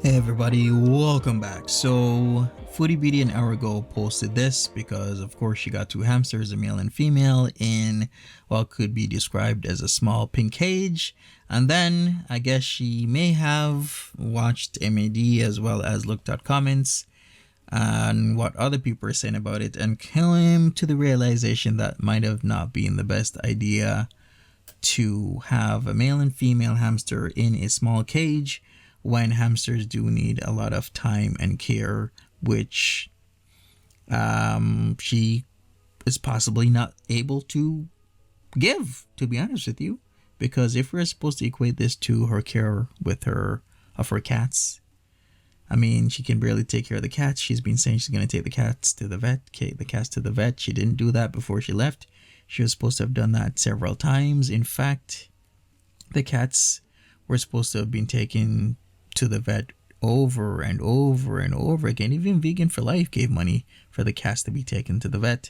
Hey everybody, welcome back. So Foodie Beauty an hour ago posted this because of course she got two hamsters, a male and female, in what could be described as a small pink cage. And then I guess she may have watched MAD as well as looked at comments and what other people are saying about it and came to the realization that might have not been the best idea to have a male and female hamster in a small cage when hamsters do need a lot of time and care, which she is possibly not able to give, to be honest with you. Because if we're supposed to equate this to her care with her cats, I mean, she can barely take care of the cats. She's been saying she's going to take the cats to the vet. She didn't do that before she left. She was supposed to have done that several times. In fact, the cats were supposed to have been taken to the vet over and over and over again. Even Vegan for Life gave money for the cats to be taken to the vet.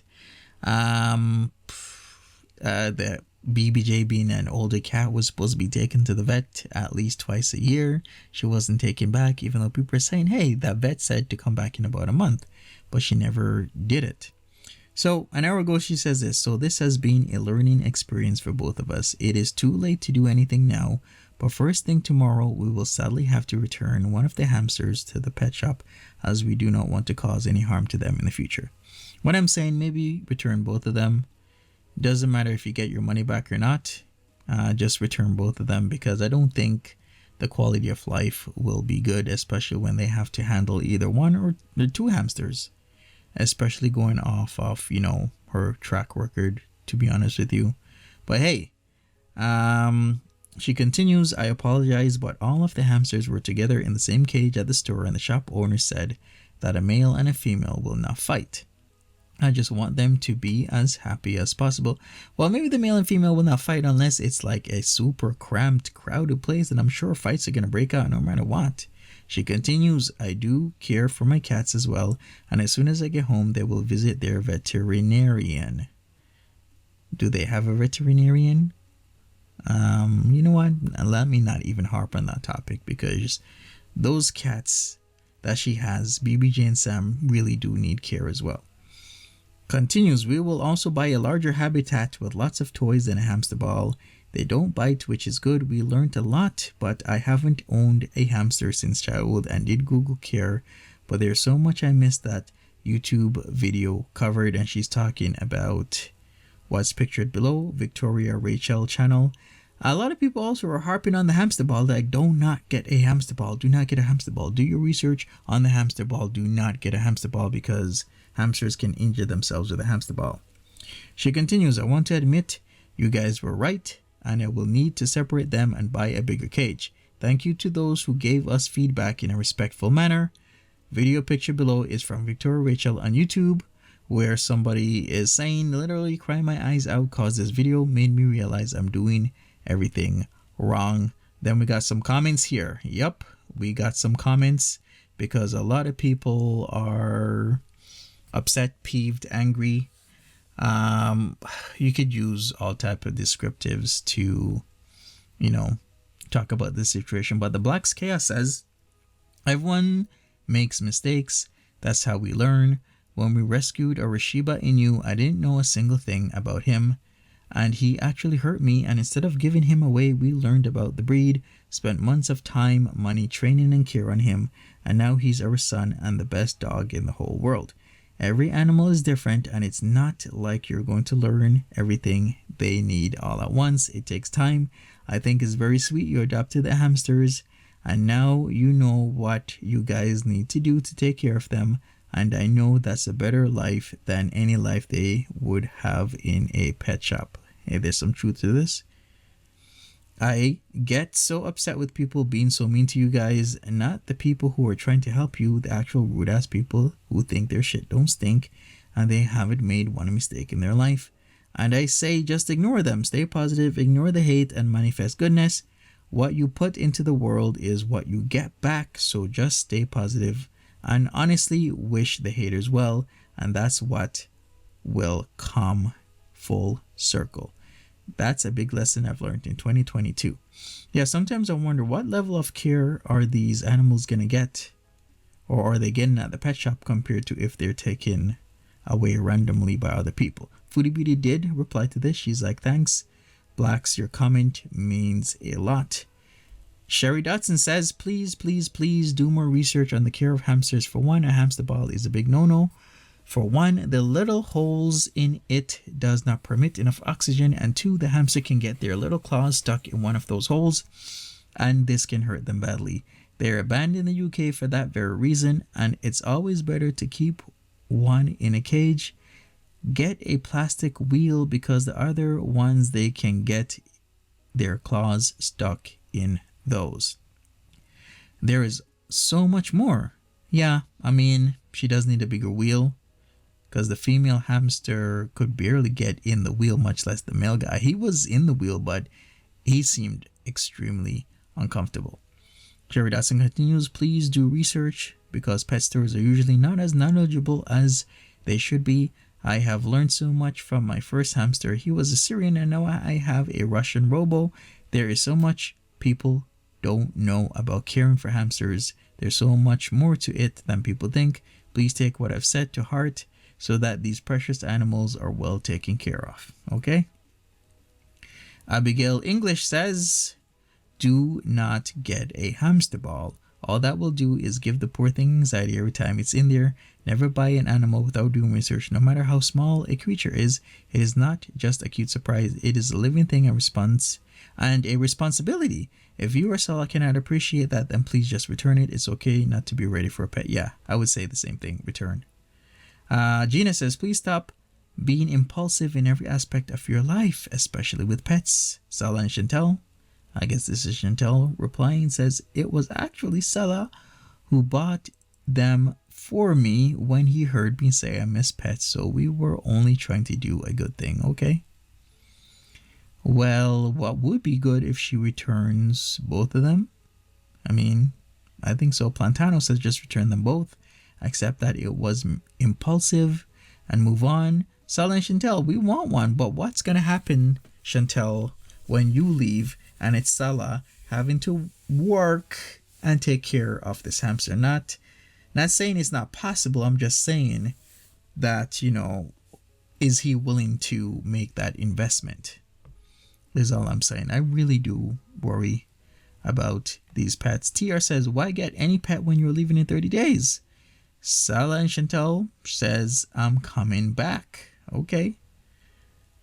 The BBJ, being an older cat, was supposed to be taken to the vet at least twice a year. She wasn't taken back, even though people are saying, hey, that vet said to come back in about a month, but she never did it. So an hour ago she says this: so this has been a learning experience for both of us. It is too late to do anything now, but first thing tomorrow we will sadly have to return one of the hamsters to the pet shop, as we do not want to cause any harm to them in the future. What I'm saying, maybe return both of them. Doesn't matter if you get your money back or not, just return both of them, because I don't think the quality of life will be good, especially when they have to handle either one or two hamsters, especially going off of, her track record, to be honest with you. But hey, she continues, I apologize, but all of the hamsters were together in the same cage at the store, and the shop owner said that a male and a female will not fight. I just want them to be as happy as possible. Well, maybe the male and female will not fight unless it's like a super cramped, crowded place, and I'm sure fights are going to break out no matter what. She continues, I do care for my cats as well, and as soon as I get home, they will visit their veterinarian. Do they have a veterinarian? You know what? Let me not even harp on that topic, because those cats that she has, BBJ and Sam, really do need care as well. Continues, we will also buy a larger habitat with lots of toys and a hamster ball. They don't bite, which is good. We learned a lot, but I haven't owned a hamster since childhood and did Google care, but there's so much I missed that YouTube video covered. And she's talking about what's pictured below, Victoria Rachel channel. A lot of people also are harping on the hamster ball, like, do not get a hamster ball. Do not get a hamster ball. Do your research on the hamster ball. Do not get a hamster ball, because hamsters can injure themselves with a hamster ball. She continues, I want to admit you guys were right, and I will need to separate them and buy a bigger cage. Thank you to those who gave us feedback in a respectful manner. Video picture below is from Victoria Rachel on YouTube, where somebody is saying, literally crying my eyes out cause this video made me realize I'm doing everything wrong. Then we got some comments here. Yep, we got some comments, because a lot of people are upset, peeved, angry. You could use all type of descriptives to, talk about this situation. But the Black's Chaos says, everyone makes mistakes. That's how we learn. When we rescued a Shiba Inu, I didn't know a single thing about him, and he actually hurt me. And instead of giving him away, we learned about the breed, spent months of time, money, training and care on him, and now he's our son and the best dog in the whole world. Every animal is different, and it's not like you're going to learn everything they need all at once. It takes time. I think it's very sweet you adopted the hamsters, and now you know what you guys need to do to take care of them, and I know that's a better life than any life they would have in a pet shop. Hey, there's some truth to this. I get so upset with people being so mean to you guys, and not the people who are trying to help you, the actual rude ass people who think their shit don't stink and they haven't made one mistake in their life. And I say just ignore them, stay positive, ignore the hate and manifest goodness. What you put into the world is what you get back, so just stay positive and honestly wish the haters well, and that's what will come full circle. That's a big lesson I've learned in 2022. Yeah, sometimes I wonder what level of care are these animals going to get, or are they getting at the pet shop compared to if they're taken away randomly by other people. Foodie Beauty did reply to this. She's like, thanks, Blacks, your comment means a lot. Sherry Dotson says, please, please, please do more research on the care of hamsters. For one, a hamster ball is a big no-no. For one, the little holes in it does not permit enough oxygen, and two, the hamster can get their little claws stuck in one of those holes, and this can hurt them badly. They're banned in the UK for that very reason, and it's always better to keep one in a cage. Get a plastic wheel because the other ones, they can get their claws stuck in those. There is so much more. Yeah, I mean, she does need a bigger wheel because the female hamster could barely get in the wheel, much less the male guy. He was in the wheel, but he seemed extremely uncomfortable. Jerry Dawson continues, please do research because pet stores are usually not as knowledgeable as they should be. I have learned so much from my first hamster. He was a Syrian and now I have a Russian robo. There is so much people don't know about caring for hamsters. There's so much more to it than people think. Please take what I've said to heart so that these precious animals are well taken care of. Okay? Abigail English says, do not get a hamster ball. All that will do is give the poor thing anxiety every time it's in there. Never buy an animal without doing research. No matter how small a creature is, it is not just a cute surprise. It is a living thing, a response, and a responsibility. If you or Salah cannot appreciate that, then please just return it. It's okay not to be ready for a pet. Yeah, I would say the same thing. Return. Gina says, please stop being impulsive in every aspect of your life, especially with pets. Salah and Chantel. I guess this is Chantel replying, says, it was actually Salah who bought them for me when he heard me say I miss pets, so we were only trying to do a good thing. Okay. Well, what would be good if she returns both of them? I mean, I think so. Plantano says just return them both. Accept that it was impulsive and move on. Salah and Chantel, we want one, but what's going to happen, Chantel, when you leave and it's Salah having to work and take care of this hamster? Not saying it's not possible. I'm just saying that, is he willing to make that investment? Is all I'm saying. I really do worry about these pets. TR says, why get any pet when you're leaving in 30 days? Salah and Chantel says, I'm coming back. Okay.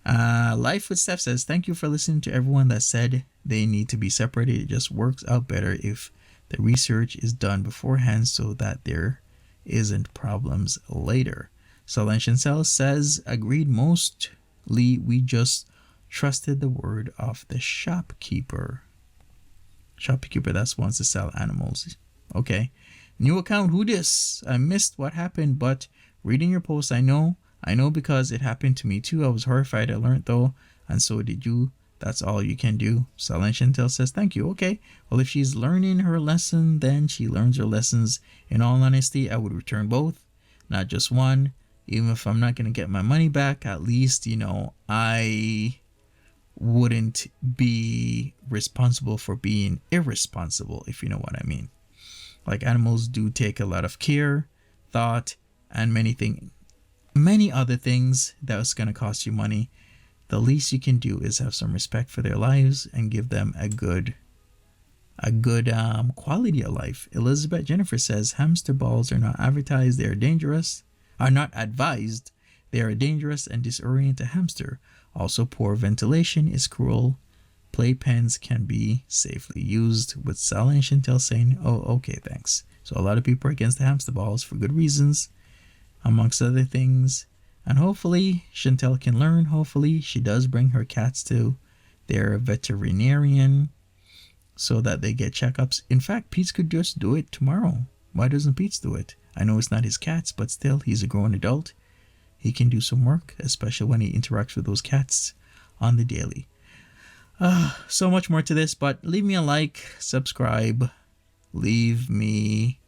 Life with Steph says, thank you for listening to everyone that said they need to be separated. It just works out better if the research is done beforehand so that there isn't problems later. Salah and Chantel says, agreed, mostly we just trusted the word of the shopkeeper. Shopkeeper that wants to sell animals. Okay. New account, who this? I missed what happened, but reading your post, I know because it happened to me too. I was horrified. I learned though, and so did you. That's all you can do. Salah Chantel says, thank you. Okay. Well, if she's learning her lesson, then she learns her lessons. In all honesty, I would return both, not just one. Even if I'm not going to get my money back, at least, I wouldn't be responsible for being irresponsible, if you know what I mean. Like, animals do take a lot of care, thought, and many other things that's going to cost you money. The least you can do is have some respect for their lives and give them a good quality of life. Elizabeth Jennifer says hamster balls are not advertised. They are dangerous. Are not advised. They are dangerous and disorient a hamster. Also, poor ventilation is cruel. Playpens can be safely used. With Salah and Chantel saying, oh, okay, thanks. So a lot of people are against the hamster balls for good reasons, amongst other things. And hopefully Chantel can learn. Hopefully she does bring her cats to their veterinarian so that they get checkups. In fact, Pete could just do it tomorrow. Why doesn't Pete do it? I know it's not his cats, but still, he's a grown adult. He can do some work, especially when he interacts with those cats on the daily. So much more to this, but leave me a like, subscribe, leave me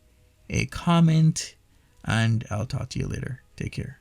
a comment, and I'll talk to you later. Take care.